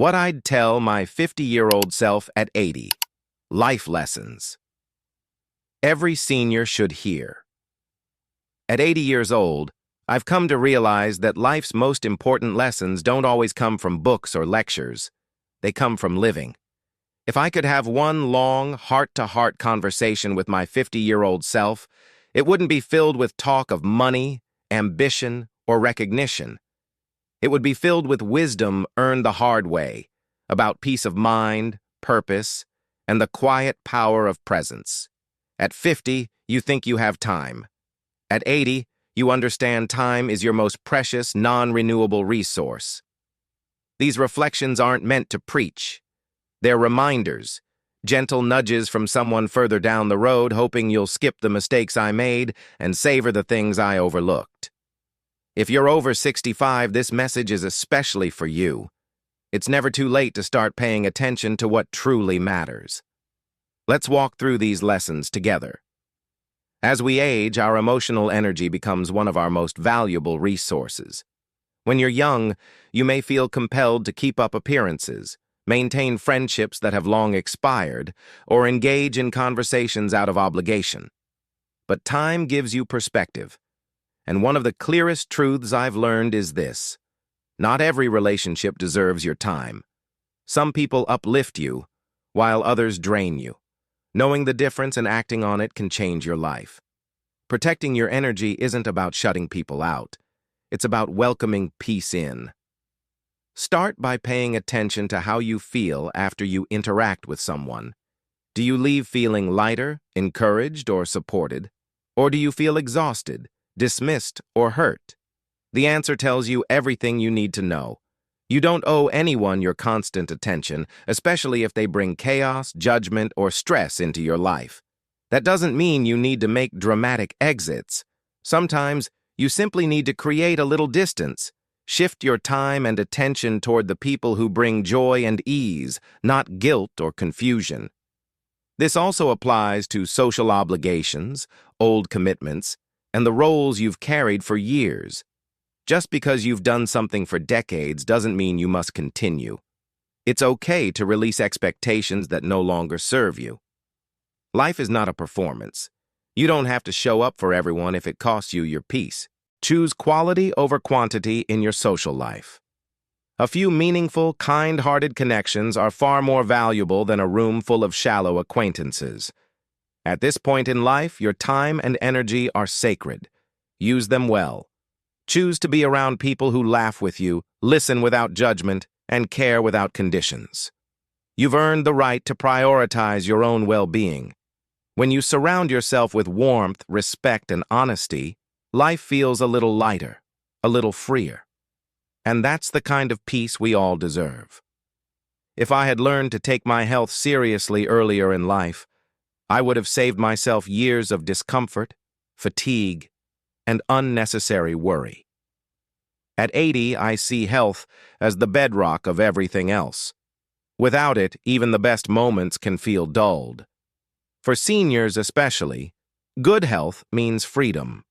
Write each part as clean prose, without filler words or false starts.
What I'd tell my 50-year-old self at 80. Life lessons. Every senior should hear. At 80 years old, I've come to realize that life's most important lessons don't always come from books or lectures. They come from living. If I could have one long, heart-to-heart conversation with my 50-year-old self, it wouldn't be filled with talk of money, ambition, or recognition. It would be filled with wisdom earned the hard way, about peace of mind, purpose, and the quiet power of presence. At 50, you think you have time. At 80, you understand time is your most precious, non-renewable resource. These reflections aren't meant to preach. They're reminders, gentle nudges from someone further down the road hoping you'll skip the mistakes I made and savor the things I overlooked. If you're over 65, this message is especially for you. It's never too late to start paying attention to what truly matters. Let's walk through these lessons together. As we age, our emotional energy becomes one of our most valuable resources. When you're young, you may feel compelled to keep up appearances, maintain friendships that have long expired, or engage in conversations out of obligation. But time gives you perspective. And one of the clearest truths I've learned is this: not every relationship deserves your time. Some people uplift you, while others drain you. Knowing the difference and acting on it can change your life. Protecting your energy isn't about shutting people out. It's about welcoming peace in. Start by paying attention to how you feel after you interact with someone. Do you leave feeling lighter, encouraged, or supported? Or do you feel exhausted, dismissed, or hurt? The answer tells you everything you need to know. You don't owe anyone your constant attention, especially if they bring chaos, judgment, or stress into your life. That doesn't mean you need to make dramatic exits. Sometimes you simply need to create a little distance. Shift your time and attention toward the people who bring joy and ease, not guilt or confusion. This also applies to social obligations, old commitments, and the roles you've carried for years. Just because you've done something for decades doesn't mean you must continue. It's okay to release expectations that no longer serve you. Life is not a performance. You don't have to show up for everyone if it costs you your peace. Choose quality over quantity in your social life. A few meaningful, kind-hearted connections are far more valuable than a room full of shallow acquaintances. At this point in life, your time and energy are sacred. Use them well. Choose to be around people who laugh with you, listen without judgment, and care without conditions. You've earned the right to prioritize your own well-being. When you surround yourself with warmth, respect, and honesty, life feels a little lighter, a little freer. And that's the kind of peace we all deserve. If I had learned to take my health seriously earlier in life, I would have saved myself years of discomfort, fatigue, and unnecessary worry. At 80, I see health as the bedrock of everything else. Without it, even the best moments can feel dulled. For seniors especially, good health means freedom.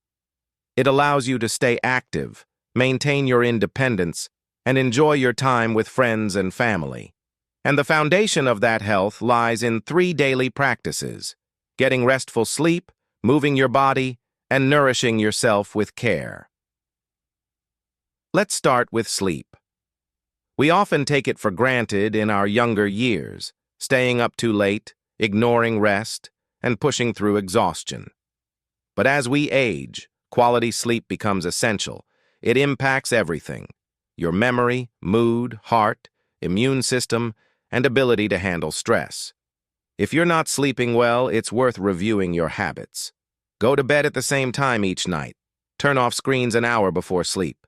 It allows you to stay active, maintain your independence, and enjoy your time with friends and family. And the foundation of that health lies in 3 daily practices: getting restful sleep, moving your body, and nourishing yourself with care. Let's start with sleep. We often take it for granted in our younger years, staying up too late, ignoring rest, and pushing through exhaustion. But as we age, quality sleep becomes essential. It impacts everything: your memory, mood, heart, immune system, and ability to handle stress. If you're not sleeping well, it's worth reviewing your habits. Go to bed at the same time each night. Turn off screens an hour before sleep.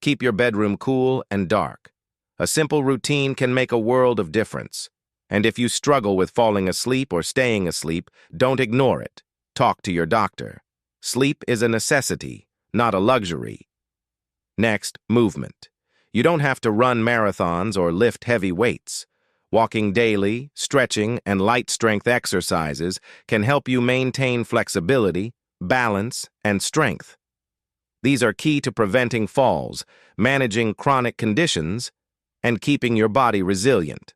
Keep your bedroom cool and dark. A simple routine can make a world of difference. And if you struggle with falling asleep or staying asleep, don't ignore it. Talk to your doctor. Sleep is a necessity, not a luxury. Next, movement. You don't have to run marathons or lift heavy weights. Walking daily, stretching, and light strength exercises can help you maintain flexibility, balance, and strength. These are key to preventing falls, managing chronic conditions, and keeping your body resilient.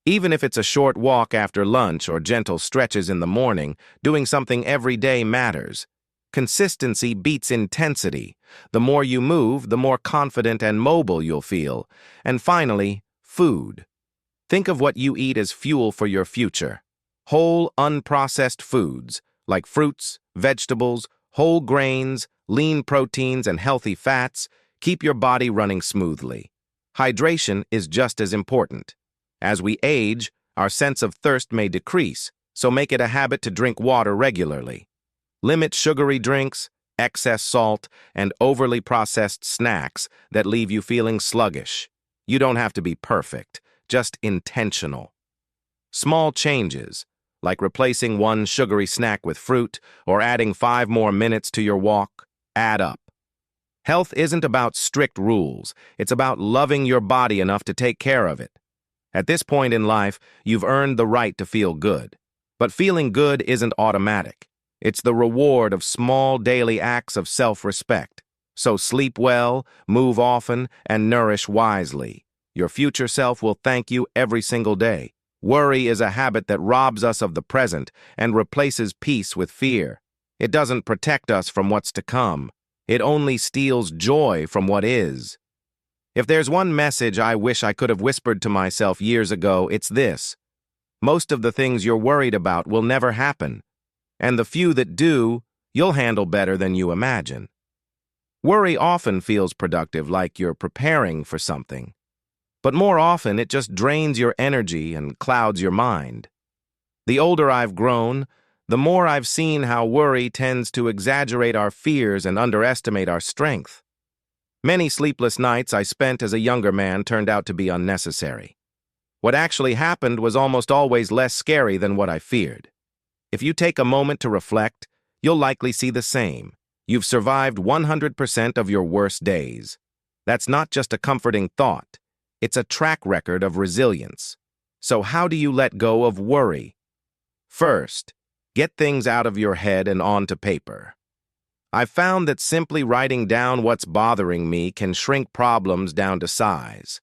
Even if it's a short walk after lunch or gentle stretches in the morning, doing something every day matters. Consistency beats intensity. The more you move, the more confident and mobile you'll feel. And finally, food. Think of what you eat as fuel for your future. Whole, unprocessed foods, like fruits, vegetables, whole grains, lean proteins, and healthy fats, keep your body running smoothly. Hydration is just as important. As we age, our sense of thirst may decrease, so make it a habit to drink water regularly. Limit sugary drinks, excess salt, and overly processed snacks that leave you feeling sluggish. You don't have to be perfect, just intentional. Small changes, like replacing one sugary snack with fruit or adding 5 more minutes to your walk, add up. Health isn't about strict rules, it's about loving your body enough to take care of it. At this point in life, you've earned the right to feel good. But feeling good isn't automatic. It's the reward of small daily acts of self-respect. So sleep well, move often, and nourish wisely. Your future self will thank you every single day. Worry is a habit that robs us of the present and replaces peace with fear. It doesn't protect us from what's to come. It only steals joy from what is. If there's one message I wish I could have whispered to myself years ago, it's this. Most of the things you're worried about will never happen, and the few that do, you'll handle better than you imagine. Worry often feels productive, like you're preparing for something, but more often it just drains your energy and clouds your mind. The older I've grown, the more I've seen how worry tends to exaggerate our fears and underestimate our strength. Many sleepless nights I spent as a younger man turned out to be unnecessary. What actually happened was almost always less scary than what I feared. If you take a moment to reflect, you'll likely see the same. You've survived 100% of your worst days. That's not just a comforting thought. It's a track record of resilience. So how do you let go of worry? First, get things out of your head and onto paper. I've found that simply writing down what's bothering me can shrink problems down to size.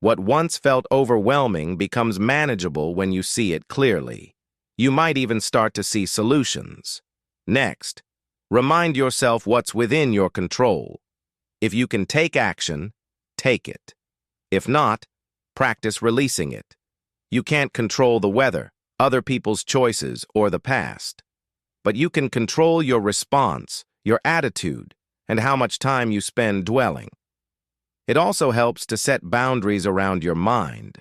What once felt overwhelming becomes manageable when you see it clearly. You might even start to see solutions. Next, remind yourself what's within your control. If you can take action, take it. If not, practice releasing it. You can't control the weather, other people's choices, or the past. But you can control your response, your attitude, and how much time you spend dwelling. It also helps to set boundaries around your mind.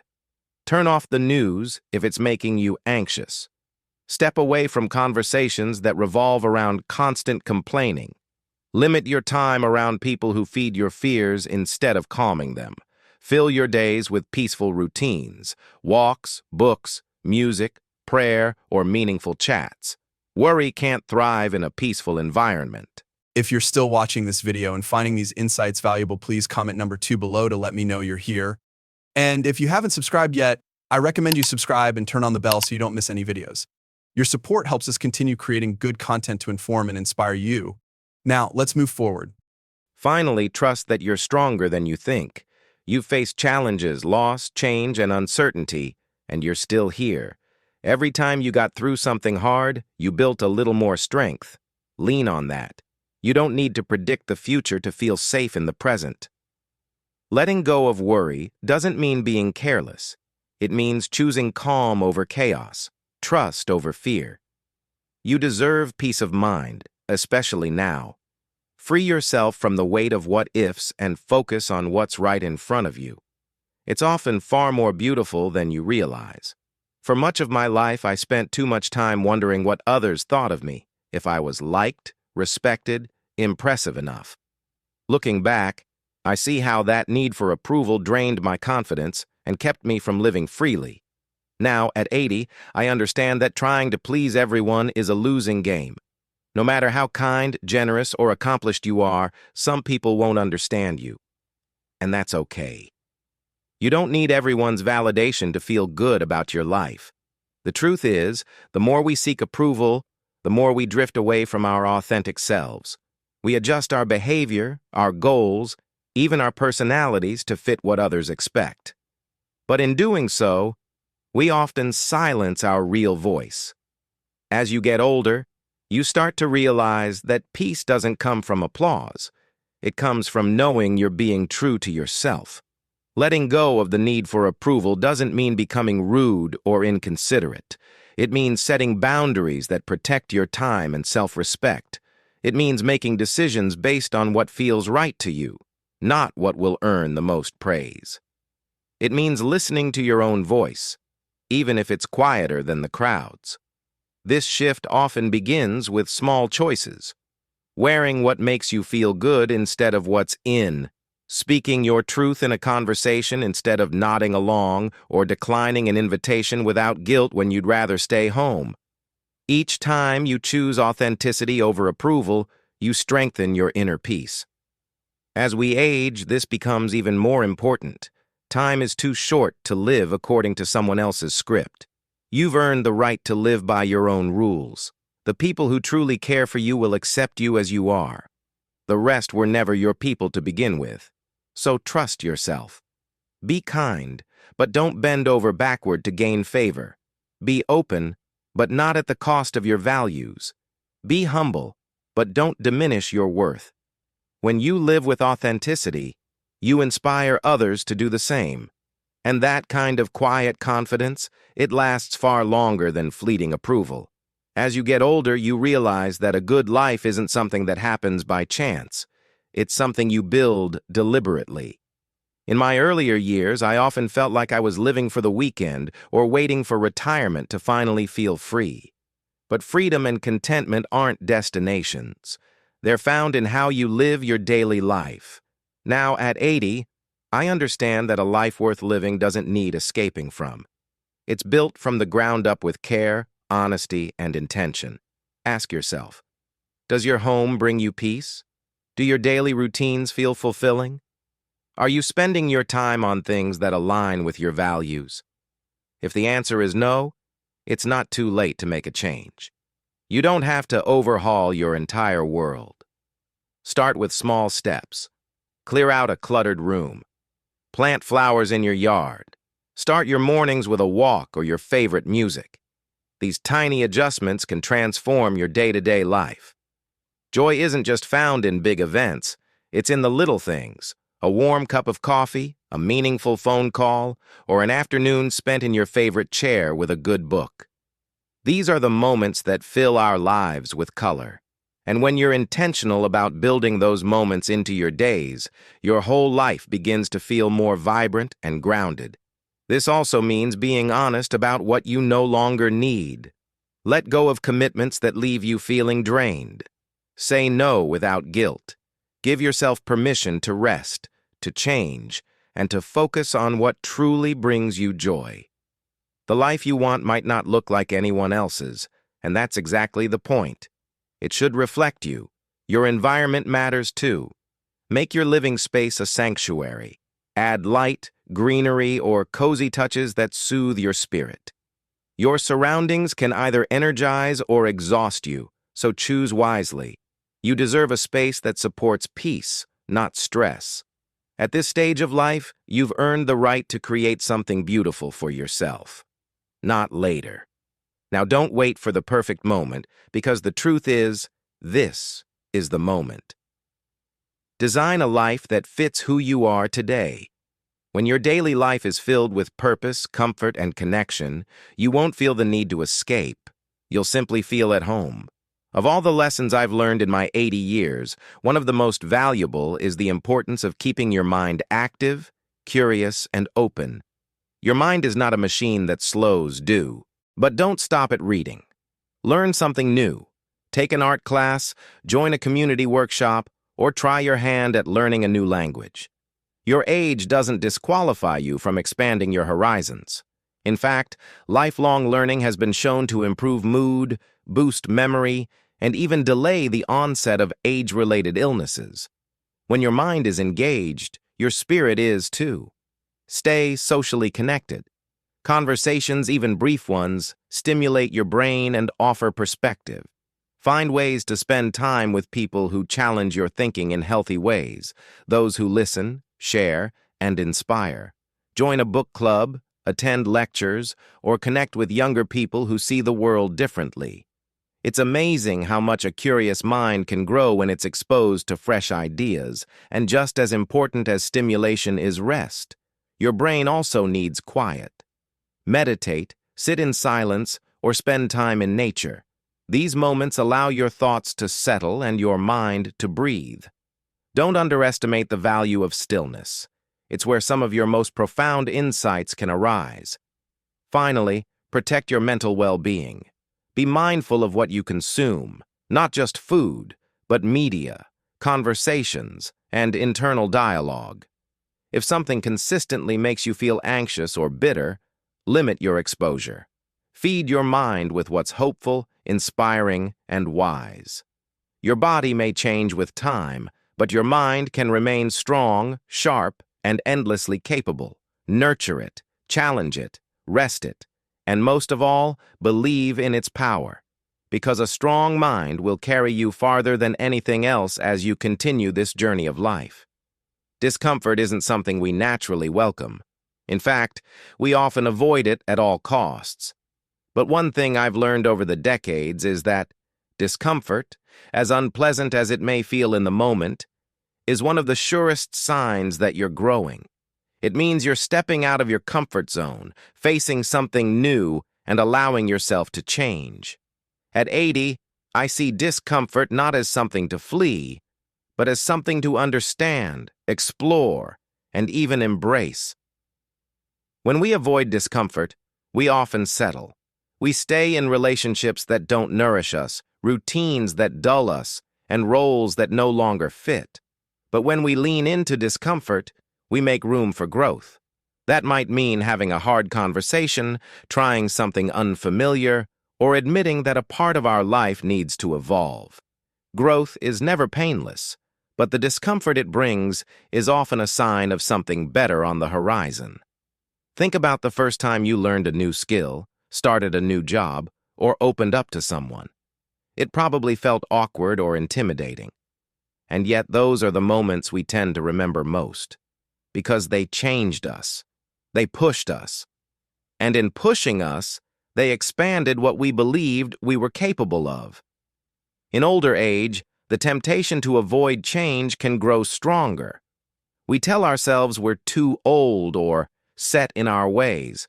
Turn off the news if it's making you anxious. Step away from conversations that revolve around constant complaining. Limit your time around people who feed your fears instead of calming them. Fill your days with peaceful routines, walks, books, music, prayer, or meaningful chats. Worry can't thrive in a peaceful environment. If you're still watching this video and finding these insights valuable, please comment number 2 below to let me know you're here. And if you haven't subscribed yet, I recommend you subscribe and turn on the bell so you don't miss any videos. Your support helps us continue creating good content to inform and inspire you. Now, let's move forward. Finally, trust that you're stronger than you think. You've faced challenges, loss, change, and uncertainty, and you're still here. Every time you got through something hard, you built a little more strength. Lean on that. You don't need to predict the future to feel safe in the present. Letting go of worry doesn't mean being careless. It means choosing calm over chaos, trust over fear. You deserve peace of mind, especially now. Free yourself from the weight of what-ifs and focus on what's right in front of you. It's often far more beautiful than you realize. For much of my life, I spent too much time wondering what others thought of me, if I was liked, respected, impressive enough. Looking back, I see how that need for approval drained my confidence and kept me from living freely. Now, at 80, I understand that trying to please everyone is a losing game. No matter how kind, generous, or accomplished you are, some people won't understand you. And that's okay. You don't need everyone's validation to feel good about your life. The truth is, the more we seek approval, the more we drift away from our authentic selves. We adjust our behavior, our goals, even our personalities to fit what others expect. But in doing so, we often silence our real voice. As you get older, you start to realize that peace doesn't come from applause. It comes from knowing you're being true to yourself. Letting go of the need for approval doesn't mean becoming rude or inconsiderate. It means setting boundaries that protect your time and self-respect. It means making decisions based on what feels right to you, not what will earn the most praise. It means listening to your own voice, even if it's quieter than the crowd's. This shift often begins with small choices. Wearing what makes you feel good instead of what's in. Speaking your truth in a conversation instead of nodding along or declining an invitation without guilt when you'd rather stay home. Each time you choose authenticity over approval, you strengthen your inner peace. As we age, this becomes even more important. Time is too short to live according to someone else's script. You've earned the right to live by your own rules. The people who truly care for you will accept you as you are. The rest were never your people to begin with. So trust yourself. Be kind, but don't bend over backward to gain favor. Be open, but not at the cost of your values. Be humble, but don't diminish your worth. When you live with authenticity, you inspire others to do the same. And that kind of quiet confidence, it lasts far longer than fleeting approval. As you get older, you realize that a good life isn't something that happens by chance. It's something you build deliberately. In my earlier years, I often felt like I was living for the weekend or waiting for retirement to finally feel free. But freedom and contentment aren't destinations. They're found in how you live your daily life. Now, at 80, I understand that a life worth living doesn't need escaping from. It's built from the ground up with care, honesty, and intention. Ask yourself, does your home bring you peace? Do your daily routines feel fulfilling? Are you spending your time on things that align with your values? If the answer is no, it's not too late to make a change. You don't have to overhaul your entire world. Start with small steps. Clear out a cluttered room. Plant flowers in your yard. Start your mornings with a walk or your favorite music. These tiny adjustments can transform your day-to-day life. Joy isn't just found in big events, it's in the little things. A warm cup of coffee, a meaningful phone call, or an afternoon spent in your favorite chair with a good book. These are the moments that fill our lives with color. And when you're intentional about building those moments into your days, your whole life begins to feel more vibrant and grounded. This also means being honest about what you no longer need. Let go of commitments that leave you feeling drained. Say no without guilt. Give yourself permission to rest, to change, and to focus on what truly brings you joy. The life you want might not look like anyone else's, and that's exactly the point. It should reflect you. Your environment matters too. Make your living space a sanctuary. Add light, greenery, or cozy touches that soothe your spirit. Your surroundings can either energize or exhaust you, so choose wisely. You deserve a space that supports peace, not stress. At this stage of life, you've earned the right to create something beautiful for yourself. Not later. Now don't wait for the perfect moment, because the truth is, this is the moment. Design a life that fits who you are today. When your daily life is filled with purpose, comfort, and connection, you won't feel the need to escape. You'll simply feel at home. Of all the lessons I've learned in my 80 years, one of the most valuable is the importance of keeping your mind active, curious, and open. Your mind is not a machine that slows due. But don't stop at reading. Learn something new. Take an art class, join a community workshop, or try your hand at learning a new language. Your age doesn't disqualify you from expanding your horizons. In fact, lifelong learning has been shown to improve mood, boost memory, and even delay the onset of age-related illnesses. When your mind is engaged, your spirit is too. Stay socially connected. Conversations, even brief ones, stimulate your brain and offer perspective. Find ways to spend time with people who challenge your thinking in healthy ways, those who listen, share, and inspire. Join a book club, attend lectures, or connect with younger people who see the world differently. It's amazing how much a curious mind can grow when it's exposed to fresh ideas, and just as important as stimulation is rest, your brain also needs quiet. Meditate, sit in silence, or spend time in nature. These moments allow your thoughts to settle and your mind to breathe. Don't underestimate the value of stillness. It's where some of your most profound insights can arise. Finally, protect your mental well-being. Be mindful of what you consume, not just food, but media, conversations, and internal dialogue. If something consistently makes you feel anxious or bitter, limit your exposure. Feed your mind with what's hopeful, inspiring, and wise. Your body may change with time, but your mind can remain strong, sharp, and endlessly capable. Nurture it, challenge it, rest it, and most of all, believe in its power. Because a strong mind will carry you farther than anything else as you continue this journey of life. Discomfort isn't something we naturally welcome. In fact, we often avoid it at all costs. But one thing I've learned over the decades is that discomfort, as unpleasant as it may feel in the moment, is one of the surest signs that you're growing. It means you're stepping out of your comfort zone, facing something new, and allowing yourself to change. At 80, I see discomfort not as something to flee, but as something to understand, explore, and even embrace. When we avoid discomfort, we often settle. We stay in relationships that don't nourish us, routines that dull us, and roles that no longer fit. But when we lean into discomfort, we make room for growth. That might mean having a hard conversation, trying something unfamiliar, or admitting that a part of our life needs to evolve. Growth is never painless, but the discomfort it brings is often a sign of something better on the horizon. Think about the first time you learned a new skill, started a new job, or opened up to someone. It probably felt awkward or intimidating. And yet those are the moments we tend to remember most, because they changed us, they pushed us, and in pushing us, they expanded what we believed we were capable of. In older age, the temptation to avoid change can grow stronger. We tell ourselves we're too old or set in our ways.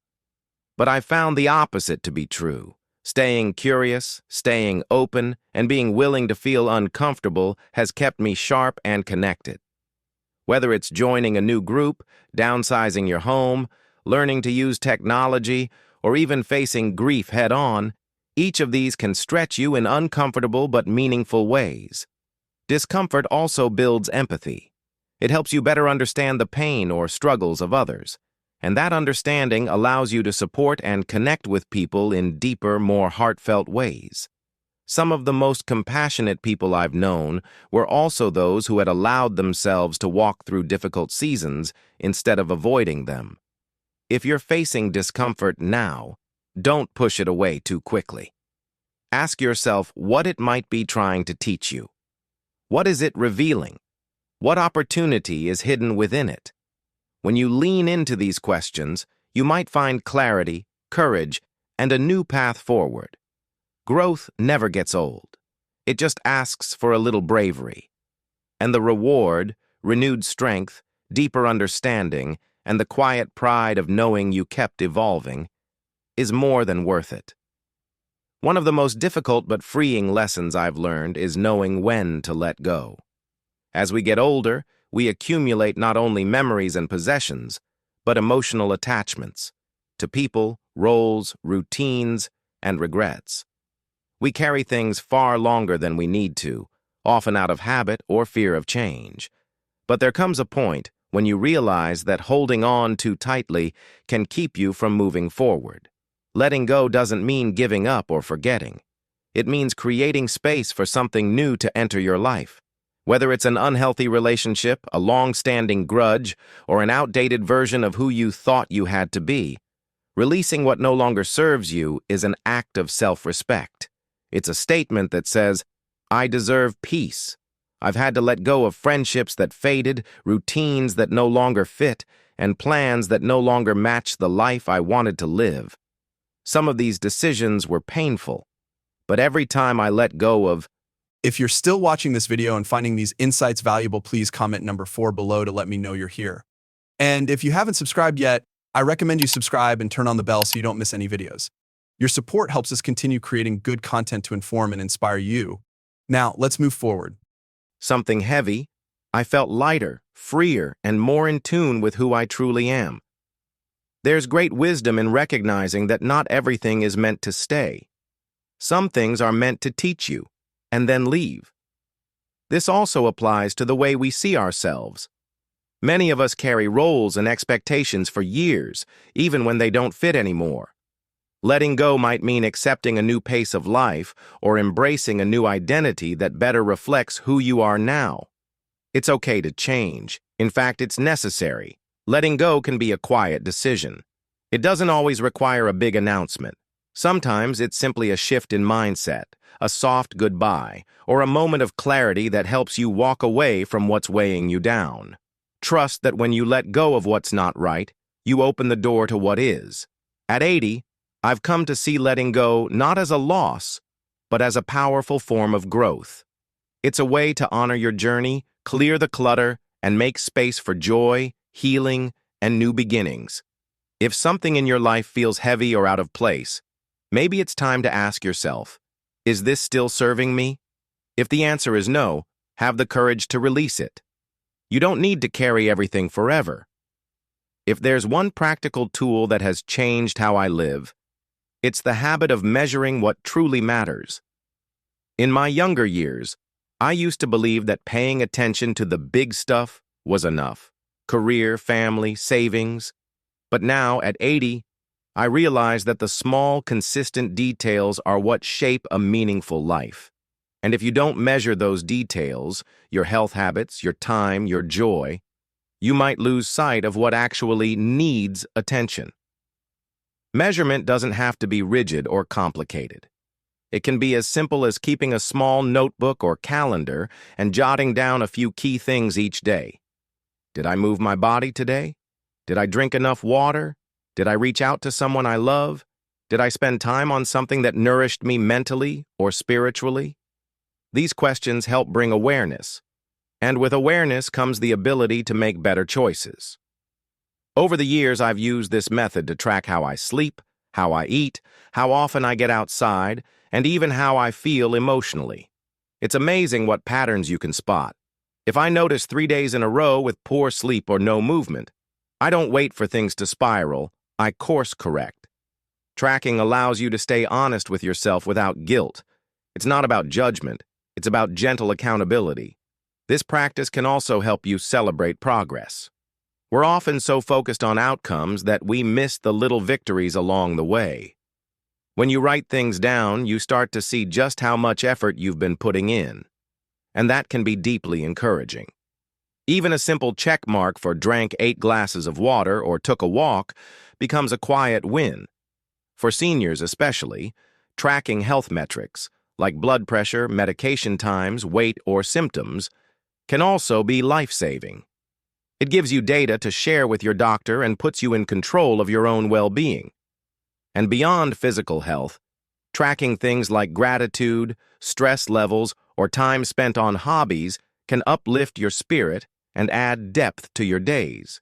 But I found the opposite to be true. Staying curious, staying open, and being willing to feel uncomfortable has kept me sharp and connected. Whether it's joining a new group, downsizing your home, learning to use technology, or even facing grief head-on, each of these can stretch you in uncomfortable but meaningful ways. Discomfort also builds empathy. It helps you better understand the pain or struggles of others, and that understanding allows you to support and connect with people in deeper, more heartfelt ways. Some of the most compassionate people I've known were also those who had allowed themselves to walk through difficult seasons instead of avoiding them. If you're facing discomfort now, don't push it away too quickly. Ask yourself what it might be trying to teach you. What is it revealing? What opportunity is hidden within it? When you lean into these questions, you might find clarity, courage, and a new path forward. Growth never gets old. It just asks for a little bravery. And the reward, renewed strength, deeper understanding, and the quiet pride of knowing you kept evolving, is more than worth it. One of the most difficult but freeing lessons I've learned is knowing when to let go. As we get older, we accumulate not only memories and possessions, but emotional attachments to people, roles, routines, and regrets. We carry things far longer than we need to, often out of habit or fear of change. But there comes a point when you realize that holding on too tightly can keep you from moving forward. Letting go doesn't mean giving up or forgetting. It means creating space for something new to enter your life. Whether it's an unhealthy relationship, a long-standing grudge, or an outdated version of who you thought you had to be, releasing what no longer serves you is an act of self-respect. It's a statement that says, I deserve peace. I've had to let go of friendships that faded, routines that no longer fit, and plans that no longer match the life I wanted to live. Some of these decisions were painful, but every time I let go of, If you're still watching this video and finding these insights valuable, please comment number 4 below to let me know you're here. And if you haven't subscribed yet, I recommend you subscribe and turn on the bell so you don't miss any videos. Your support helps us continue creating good content to inform and inspire you. Now, let's move forward. something heavy, I felt lighter, freer, and more in tune with who I truly am. There's great wisdom in recognizing that not everything is meant to stay. Some things are meant to teach you, and then leave. This also applies to the way we see ourselves. Many of us carry roles and expectations for years, even when they don't fit anymore. Letting go might mean accepting a new pace of life or embracing a new identity that better reflects who you are now. It's okay to change. In fact, it's necessary. Letting go can be a quiet decision. It doesn't always require a big announcement. Sometimes it's simply a shift in mindset, a soft goodbye, or a moment of clarity that helps you walk away from what's weighing you down. Trust that when you let go of what's not right, you open the door to what is. At 80, I've come to see letting go not as a loss, but as a powerful form of growth. It's a way to honor your journey, clear the clutter, and make space for joy, healing, and new beginnings. If something in your life feels heavy or out of place, maybe it's time to ask yourself, is this still serving me? If the answer is no, have the courage to release it. You don't need to carry everything forever. If there's one practical tool that has changed how I live, it's the habit of measuring what truly matters. In my younger years, I used to believe that paying attention to the big stuff was enough. Career, family, savings. But now, at 80, I realize that the small, consistent details are what shape a meaningful life. And if you don't measure those details, your health habits, your time, your joy, you might lose sight of what actually needs attention. Measurement doesn't have to be rigid or complicated. It can be as simple as keeping a small notebook or calendar and jotting down a few key things each day. Did I move my body today? Did I drink enough water? Did I reach out to someone I love? Did I spend time on something that nourished me mentally or spiritually? These questions help bring awareness, and with awareness comes the ability to make better choices. Over the years, I've used this method to track how I sleep, how I eat, how often I get outside, and even how I feel emotionally. It's amazing what patterns you can spot. If I notice 3 days in a row with poor sleep or no movement, I don't wait for things to spiral, I course correct. Tracking allows you to stay honest with yourself without guilt. It's not about judgment, it's about gentle accountability. This practice can also help you celebrate progress. We're often so focused on outcomes that we miss the little victories along the way. When you write things down, you start to see just how much effort you've been putting in, and that can be deeply encouraging. Even a simple check mark for drank 8 glasses of water or took a walk becomes a quiet win. For seniors especially, tracking health metrics, like blood pressure, medication times, weight, or symptoms, can also be life-saving. It gives you data to share with your doctor and puts you in control of your own well-being. And beyond physical health, tracking things like gratitude, stress levels, or time spent on hobbies can uplift your spirit and add depth to your days.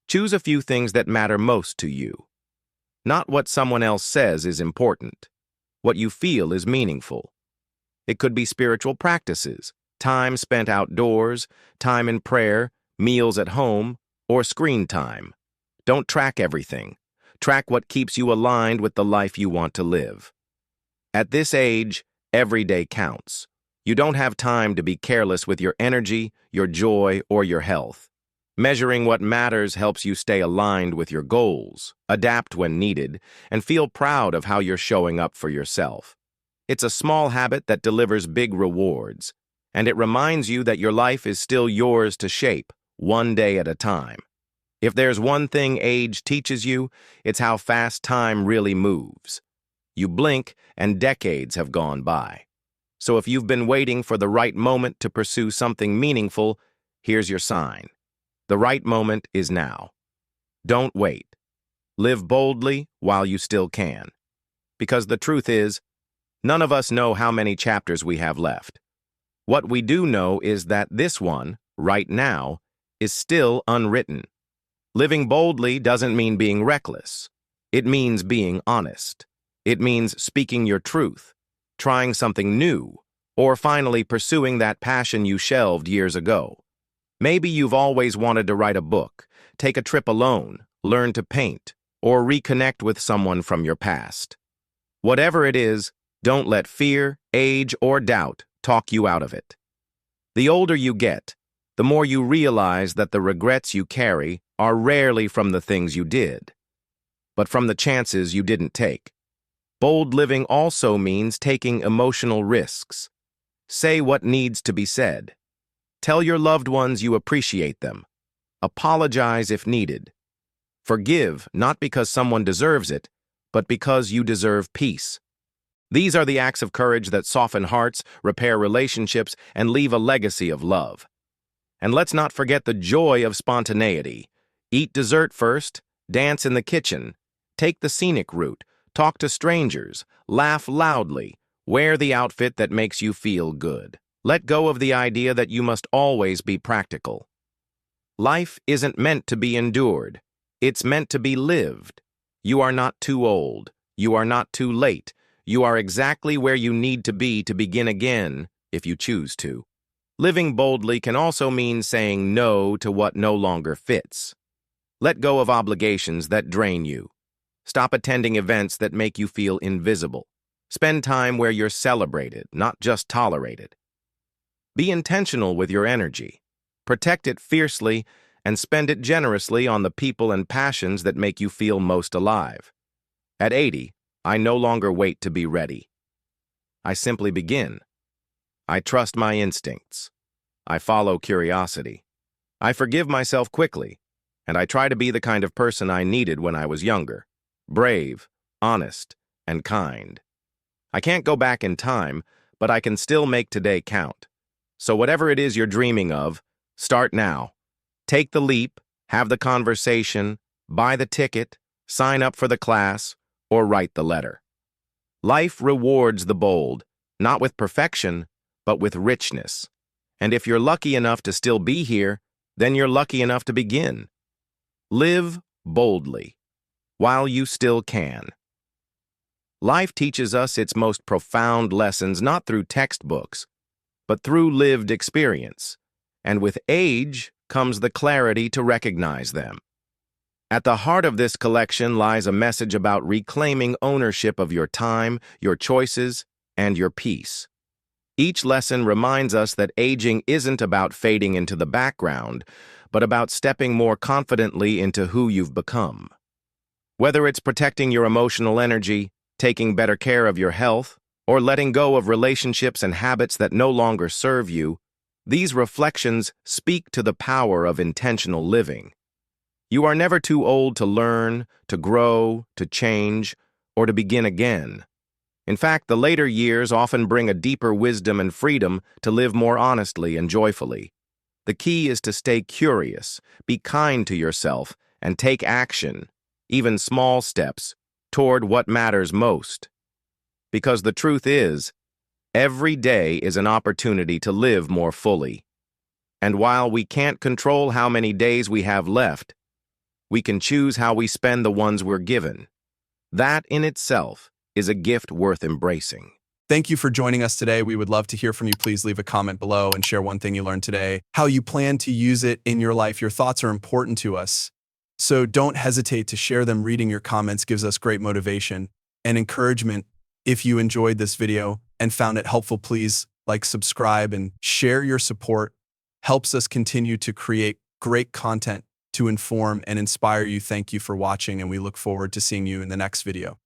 Choose a few things that matter most to you. Not what someone else says is important. What you feel is meaningful. It could be spiritual practices, time spent outdoors, time in prayer, meals at home, or screen time. Don't track everything. Track what keeps you aligned with the life you want to live. At this age, every day counts. You don't have time to be careless with your energy, your joy, or your health. Measuring what matters helps you stay aligned with your goals, adapt when needed, and feel proud of how you're showing up for yourself. It's a small habit that delivers big rewards, and it reminds you that your life is still yours to shape, one day at a time. If there's one thing age teaches you, it's how fast time really moves. You blink and decades have gone by. So if you've been waiting for the right moment to pursue something meaningful, here's your sign. The right moment is now. Don't wait. Live boldly while you still can. Because the truth is, none of us know how many chapters we have left. What we do know is that this one, right now, is still unwritten. Living boldly doesn't mean being reckless. It means being honest. It means speaking your truth, trying something new, or finally pursuing that passion you shelved years ago. Maybe you've always wanted to write a book, take a trip alone, learn to paint, or reconnect with someone from your past. Whatever it is, don't let fear, age, or doubt talk you out of it. The older you get, the more you realize that the regrets you carry are rarely from the things you did, but from the chances you didn't take. Bold living also means taking emotional risks. Say what needs to be said. Tell your loved ones you appreciate them. Apologize if needed. Forgive not because someone deserves it, but because you deserve peace. These are the acts of courage that soften hearts, repair relationships, and leave a legacy of love. And let's not forget the joy of spontaneity. Eat dessert first, dance in the kitchen, take the scenic route, talk to strangers, laugh loudly, wear the outfit that makes you feel good. Let go of the idea that you must always be practical. Life isn't meant to be endured. It's meant to be lived. You are not too old. You are not too late. You are exactly where you need to be to begin again, if you choose to. Living boldly can also mean saying no to what no longer fits. Let go of obligations that drain you. Stop attending events that make you feel invisible. Spend time where you're celebrated, not just tolerated. Be intentional with your energy. Protect it fiercely and spend it generously on the people and passions that make you feel most alive. At 80, I no longer wait to be ready. I simply begin. I trust my instincts. I follow curiosity. I forgive myself quickly, and I try to be the kind of person I needed when I was younger. Brave, honest, and kind. I can't go back in time, but I can still make today count. So whatever it is you're dreaming of, start now. Take the leap, have the conversation, buy the ticket, sign up for the class, or write the letter. Life rewards the bold, not with perfection, but with richness. And if you're lucky enough to still be here, then you're lucky enough to begin. Live boldly, while you still can. Life teaches us its most profound lessons not through textbooks, but through lived experience. And with age comes the clarity to recognize them. At the heart of this collection lies a message about reclaiming ownership of your time, your choices, and your peace. Each lesson reminds us that aging isn't about fading into the background, but about stepping more confidently into who you've become. Whether it's protecting your emotional energy, taking better care of your health, or letting go of relationships and habits that no longer serve you, these reflections speak to the power of intentional living. You are never too old to learn, to grow, to change, or to begin again. In fact, the later years often bring a deeper wisdom and freedom to live more honestly and joyfully. The key is to stay curious, be kind to yourself, and take action, even small steps, toward what matters most. Because the truth is, every day is an opportunity to live more fully. And while we can't control how many days we have left, we can choose how we spend the ones we're given. That in itself is a gift worth embracing. Thank you for joining us today. We would love to hear from you. Please leave a comment below and share one thing you learned today, how you plan to use it in your life. Your thoughts are important to us, so don't hesitate to share them. Reading your comments gives us great motivation and encouragement. If you enjoyed this video and found it helpful, please like, subscribe, and share. Your support helps us continue to create great content to inform and inspire you. Thank you for watching, and we look forward to seeing you in the next video.